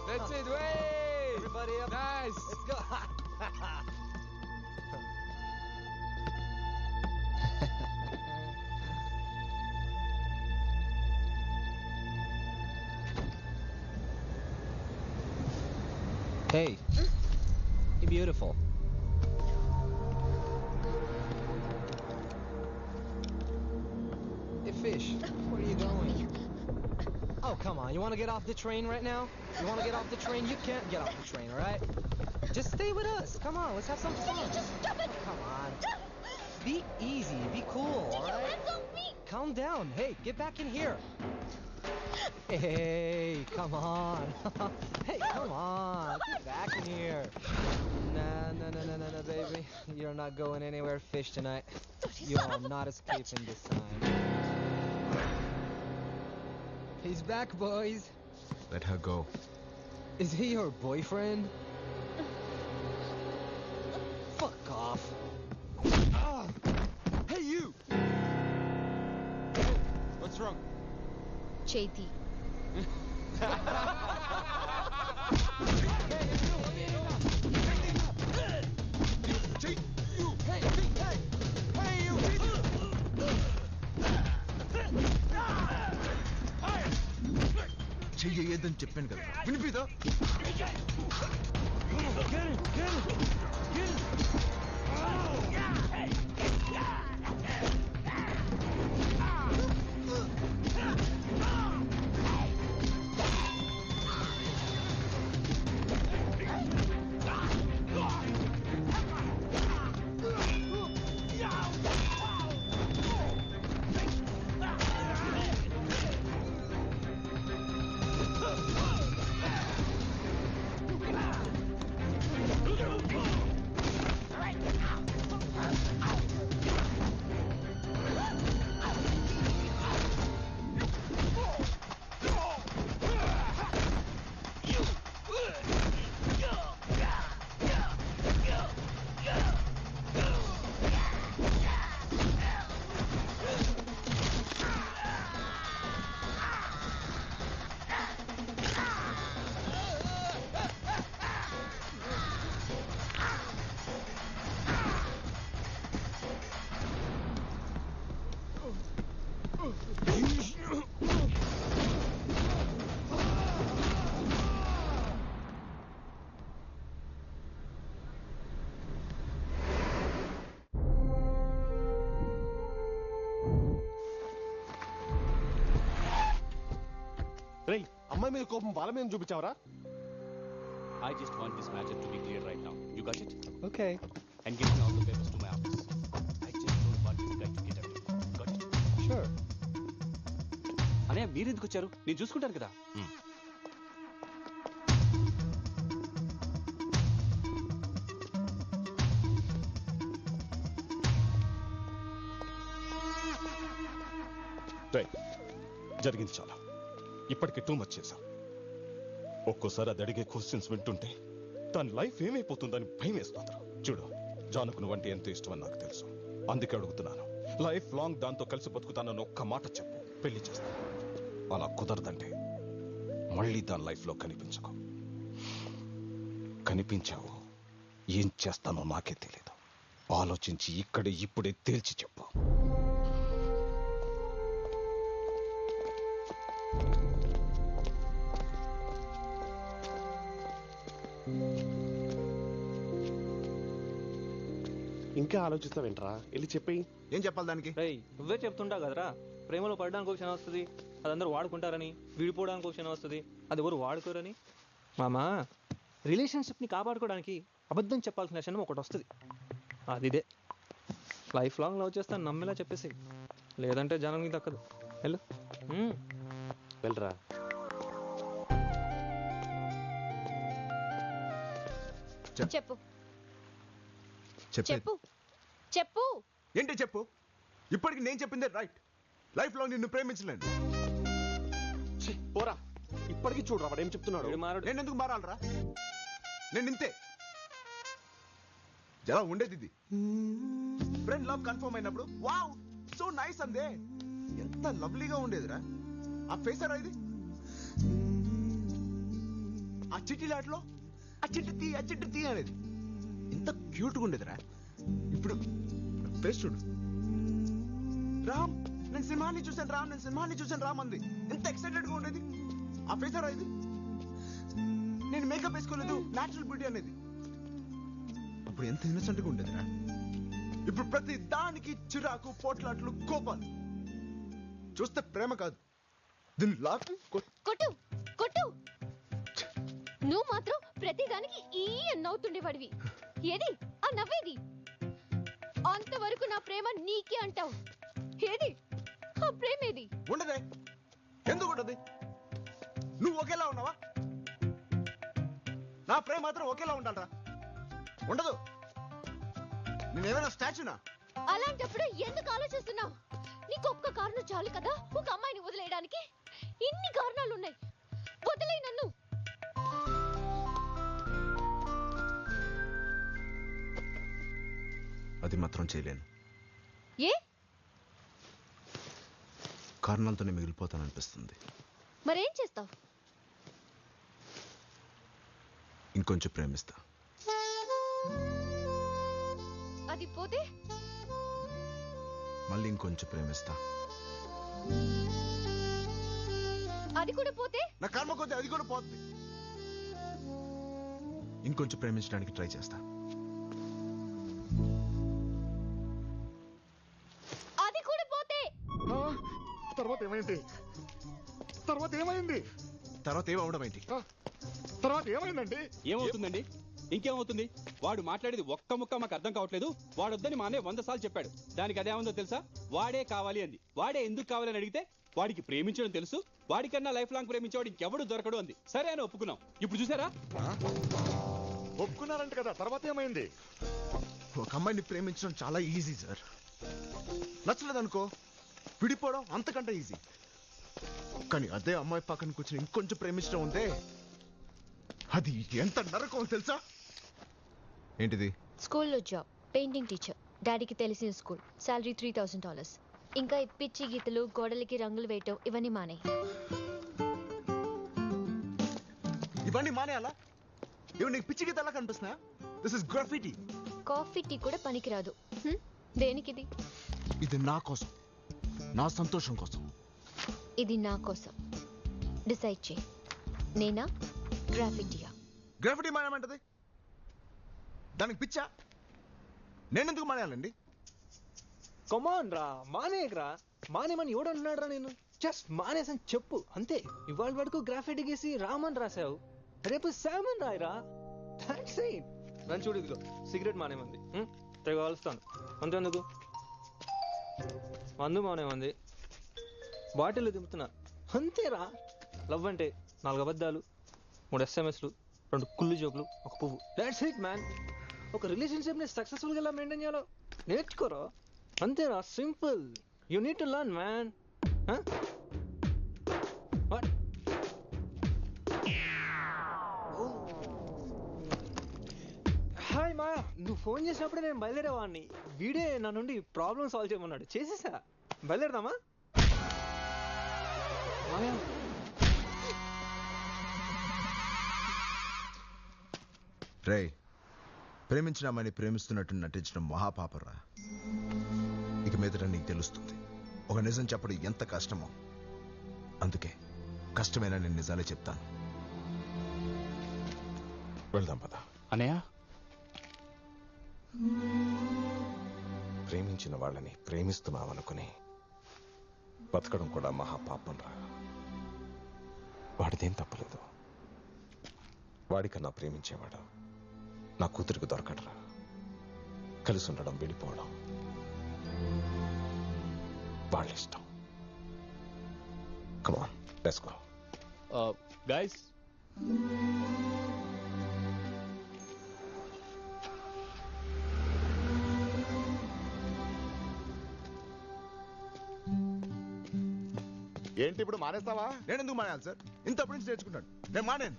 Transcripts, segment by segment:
That's it. Way. Everybody up. Nice. Let's go. Hey. You're beautiful. Hey, fish. Where are you going? Oh, come on. You want to get off the train right now? You want to get off the train? You can't get off the train, all right? Just stay with us. Come on. Let's have some fun. Just stop it. Oh, come on. Be easy. Be cool, all right? Hands off me. Calm down. Hey, get back in here. Hey, come on. Hey, come on. Get back in here. Nah, baby. You're not going anywhere, fish, tonight. You are not escaping this time. He's back, boys. Let her go. Is he your boyfriend? Fuck off. Ah! Hey, you! What's wrong? Chaiti. చెయ్యొద్దని చెప్పాను కదా వినిపిదా రేయ్ అమ్మాయి మీద కోపం వాళ్ళ మీద చూపించావరా? I just want this matter to be clear right now. You got it? Okay. And give me all the papers to my office. I just don't want this guy to get away. Got it? Sure. అనే మీరు ఎందుకు వచ్చారు? నేను చూసుకుంటాను కదా. రేయ్ జరిగింది చాలా. ఇప్పటికి టూ మచ్ చేశాం. ఒక్కోసారి అది అడిగే క్వశ్చన్స్ వింటుంటే దాని లైఫ్ ఏమైపోతుందని భయం వేస్తుందిరా. చూడు, జానుకు నువ్వంటే ఎంతో ఇష్టం అని నాకు తెలుసు. అందుకే అడుగుతున్నాను, లైఫ్ లాంగ్ దాంతో కలిసి బతుకుతానని ఒక్క మాట చెప్పు, పెళ్లి చేస్తాను. అలా కుదరదంటే మళ్ళీ దాని లైఫ్లో కనిపించకు. కనిపించావు ఏం చేస్తానో నాకే తెలీదు. ఆలోచించి ఇక్కడే ఇప్పుడే తేల్చి చెప్పు. ఇంకా ఆలోచిస్తావేంట్రా? వెళ్ళి చెప్పేయి. ఏం చెప్పాలి దానికి? రేయ్ నువ్వే చెప్తుంటావు కదరా, ప్రేమలో పడడానికి ఒక క్షణం వస్తుంది, అదందరూ వాడుకుంటారని. విడిపోవడానికి ఒక క్షణం వస్తుంది, అది ఎవరు వాడుకోరని. మామా, రిలేషన్షిప్ని కాపాడుకోవడానికి అబద్ధం చెప్పాల్సిన క్షణం ఒకటి వస్తుంది, అది ఇదే. లైఫ్ లాంగ్ లవ్ చేస్తాను నమ్మేలా చెప్పేసి, లేదంటే జనానికి దక్కదు. వెళ్ళు. వెళ్ళరా. చెప్పు చెప్పేది చెప్పు చెప్పు. ఏంటి చెప్పు? ఇప్పటికి నేను చెప్పిందే రైట్. లైఫ్ లో నిన్ను ప్రేమించలేను. ఛీ, పోరా. ఇప్పటికీ చూడరా వాడు ఏం చెప్తున్నాడు. నేను ఎందుకు మారాలరా? నేను ఇంతే. ఎలా ఉండేది ఇది? ఫ్రెండ్ లవ్ కన్ఫర్మ్ అయినప్పుడు వావ్ సో నైస్ అందే. ఎంత లవ్లీగా ఉండేదిరా. ఆ ఫేసరా ఇది. ఆ చిట్టిలాట్లో ఆ చిట్టి తీ అనేది ఎంత క్యూట్గా ఉండేదిరా. ఇప్పుడు ఫేస్ చూడు. రామ్ నేను సినిమాని చూసాను రామ్ అంది. ఎంత ఎక్సైటెడ్ గా ఉండేది. ఆ ఫేస్ రా ఇది. నేను మేకప్ వేసుకోలేదు, న్యాచురల్ బ్యూటీ అనేది. అప్పుడు ఎంత ఇన్నసెంట్ గా ఉండేదిరా. ఇప్పుడు ప్రతి దానికి చిరాకు, పోట్లాట్లు, కోపాలు. చూస్తే ప్రేమ కాదు, దీన్ని లాక్కు కొట్టు కొట్టు. నువ్వు మాత్రం ప్రతిదానికి ఈ నవ్వుతుండేవాడివి. ఏది ఆ నవ్వేది? అంతవరకు నా ప్రేమ నీకే అంటావు. ఏది ఆ ప్రేమేది? ఉండదే. ఎందుకు ఉండదు? నువ్వు ఒకేలా ఉన్నావా? నా ప్రేమ మాత్రం ఒకేలా ఉండాలరా. ఉండదు. నేనేమైనా స్టాచ్యూనా? అలాంటప్పుడు ఎందుకు ఆలోచిస్తున్నావు? నీకు ఒక్క కారణం చాలు కదా ఒక అమ్మాయిని వదిలేయడానికి. ఇన్ని కారణాలు ఉన్నాయి. వదిలేయ్ నన్ను. అది మాత్రం చేయలేను. ఏ? కారణాలతోనే మిగిలిపోతాననిపిస్తుంది. మరేం చేస్తావు? ఇంకొంచెం ప్రేమిస్తా. అది పోతే? మళ్ళీ ఇంకొంచెం ప్రేమిస్తా. అది కూడా పోతే? నా కర్మ కొద్ది అది కూడా పోతుంది. ఇంకొంచెం ప్రేమించడానికి ట్రై చేస్తా. అది కూడా పోతే? తర్వాత ఏమైంది? తర్వాత ఏమైంది? తర్వాత ఏమవడం ఏంటి? తర్వాత ఏమైందండి? ఏమవుతుందండి? ఇంకేమవుతుంది? వాడు మాట్లాడేది ఒక్క ముక్క మాకు అర్థం కావట్లేదు. వాడొద్దని మా అన్నయ్య 100 సార్లు చెప్పాడు. దానికి అదేముందో తెలుసా? వాడే కావాలి అంది. వాడే ఎందుకు కావాలని అడిగితే వాడికి ప్రేమించడం తెలుసు, వాడికన్నా లైఫ్ లాంగ్ ప్రేమించేవాడు ఇంకెవడు దొరకడు అంది. సరే అని ఒప్పుకున్నాం. ఇప్పుడు చూసారా? ఒప్పుకున్నారంట కదా, తర్వాత ఏమైంది? ఒక అమ్మాయిని ప్రేమించడం చాలా ఈజీ సార్. నచ్చలేదనుకో విడిపోవడం అంతకంటే ఈజీ. కానీ అదే అమ్మాయి పక్కన కూర్చొని ఇంకొంచెం ప్రేమించడం ఉంటే అది ఎంత నరకం తెలుసా? ఏంటిది? స్కూల్లో జాబ్, పెయింటింగ్ టీచర్. డాడీకి తెలిసిన స్కూల్. శాలరీ $3000. ఇంకా ఈ పిచ్చి గీతలు, గోడలకి రంగులు వేయటం ఇవన్నీ మానేయి. ఇవన్నీ మానేయాలా? ఇవి నీకు పిచ్చి గీత ఎలా కనిపిస్తున్నా? This is graffiti. Coffee tea కూడా పనికిరాదు. దేనికిది? ఇది నా కోసం, నా సంతోషం కోసం. ఇది నా కోసం. డిసైడ్ చేయి. నేనా గ్రాఫిటీయా? గ్రాఫిటీ మానేమంటది? దానికి పిచ్చా? నేనెందుకు మానేయాలండి? కమాన్ రా, మానేయకరా. మానేమని ఎవడంటున్నాడు రా? నేను జస్ట్ మానేసని చెప్పు అంతే. ఇవాళ వరకు గ్రాఫిటీ గీసి రామన్ రాసావు, రేపు శామన్ రాయరా. నన్ను చూడు, ఇదిగో సిగరెట్ మానేమంది, తెగ కాలుస్తాను అంతేందుకు. మందు మానేమంది, బాటిల్ దింపుతున్నా అంతేరా. లవ్ అంటే 4 అబద్ధాలు, 3 SMSలు, 2 కుళ్ళు జోకులు, 1 పువ్వు. That's it man. ఒక రిలేషన్షిప్ ని సక్సెస్ఫుల్ గా ఎలా మెయింటైన్ చేయాలో నేర్చుకోరా. అంతేరా, simple. You need to learn man. Hi మా, నువ్వు ఫోన్ చేసినప్పుడే నేను బయలుదేరేవాడిని. వీడే నా నుండి ప్రాబ్లమ్ సాల్వ్ చేయమన్నాడు, చేసేసా. బయలుదేరదామా? మాయా, రే, ప్రేమించిన అమ్మాయిని ప్రేమిస్తున్నట్టు నటించడం మహాపాపరా. ఇక మీదట నీకు తెలుస్తుంది ఒక నిజం చెప్పడం ఎంత కష్టమో. అందుకే కష్టమైన నేను నిజాలే చెప్తాను. వెళ్దాం పద. అన్నయ్య, ప్రేమించిన వాళ్ళని ప్రేమిస్తున్నామనుకుని బతకడం కూడా మహాపాపం రా. వాడిదేం తప్పలేదు. వాడికన్నా ప్రేమించేవాడు నా కూతురికి దొరకడరా. కలిసి ఉండడం, విడిపోవడం వాళ్ళ ఇష్టం. కమాన్, లెట్స్ గో. గైస్, ఏంటి ఇప్పుడు మానేస్తావా? నేను ఎందుకు మానేయాలి సార్? ఇంతప్పటి నుంచి నేర్చుకుంటాను. నేను మానేను.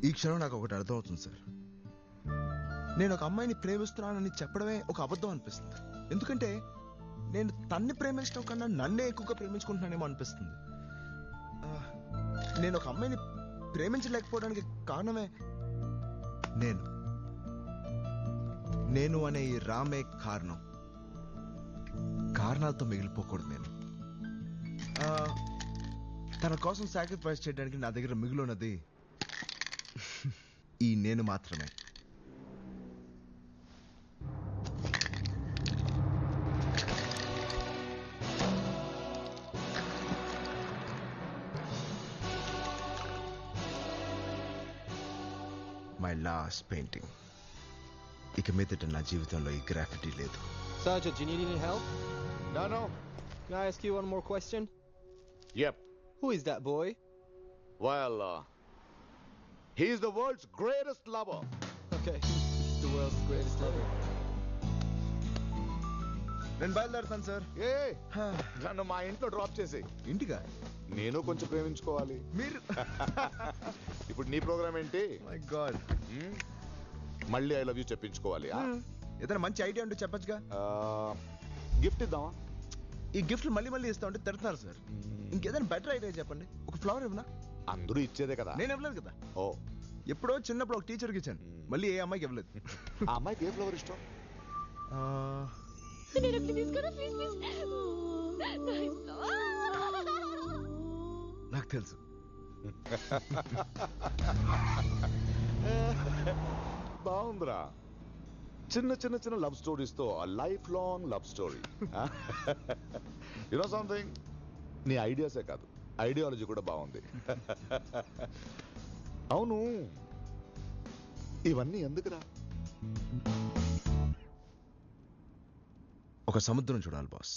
ఈ క్షణం నాకు ఒకటి అర్థం అవుతుంది సార్. నేను ఒక అమ్మాయిని ప్రేమిస్తున్నానని చెప్పడమే ఒక అబద్ధం అనిపిస్తుంది. ఎందుకంటే నేను తన్ని ప్రేమించడం కన్నా నన్నే ఎక్కువగా ప్రేమించుకుంటున్నానేమో అనిపిస్తుంది. నేను ఒక అమ్మాయిని ప్రేమించలేకపోవడానికి కారణమే నేను అనే ఈ రామే కారణం. కారణాలతో మిగిలిపోకూడదు నేను. తన కోసం సాక్రిఫైస్ చేయడానికి నా దగ్గర మిగిలినది ఈ నేను మాత్రమే. My last painting. ఇక మీదట నా జీవితంలో ఈ గ్రాఫిటీ లేదు. Sergeant, do you need any help? No. Can I ask you one more question? Yep. Who is that boy? Well, he's the world's greatest lover. Okay, the world's greatest lover. నేను బయలుదేరుతాను sir. ఏ నన్ను మా ఇంట్లో drop చేసి ఇంటిగా? నేను కొంచెం ప్రేమించుకోవాలి. మీరు ఇప్పుడు నీ ప్రోగ్రామ్ ఏంటి? మై గాడ్, మళ్ళీ ఐ లవ్ యూ చెప్పించుకోవాలి. ఏదైనా మంచి ఐడియా ఉంటే చెప్పచ్చుగా. గిఫ్ట్ ఇద్దామా? ఈ గిఫ్ట్లు మళ్ళీ మళ్ళీ ఇస్తా ఉంటే తిడుతున్నారు సార్. ఇంకేదైనా బెటర్ ఐడియా చెప్పండి. ఒక ఫ్లవర్ ఇవ్వనా? అందరూ ఇచ్చేదే కదా. నేను ఇవ్వలేదు కదా. ఓ, ఎప్పుడో చిన్నప్పుడు ఒక టీచర్కి ఇచ్చాను. మళ్ళీ ఏ అమ్మాయికి ఇవ్వలేదు. ఆ అమ్మాయికి ఏ ఫ్లవర్ ఇష్టం? నేను ఒకటి తీసుకోనా ప్లీజ్ ప్లీజ్. నాకు తెలుసు. బాగుందిరా. చిన్న చిన్న చిన్న లవ్ స్టోరీస్ తో life long love story. You know something, నీ ఐడియాసే కాదు ఐడియాలజీ కూడా బాగుంది. అవును, ఇవన్నీ ఎందుకురా? ఒక సముద్రం చూడాలి బాస్.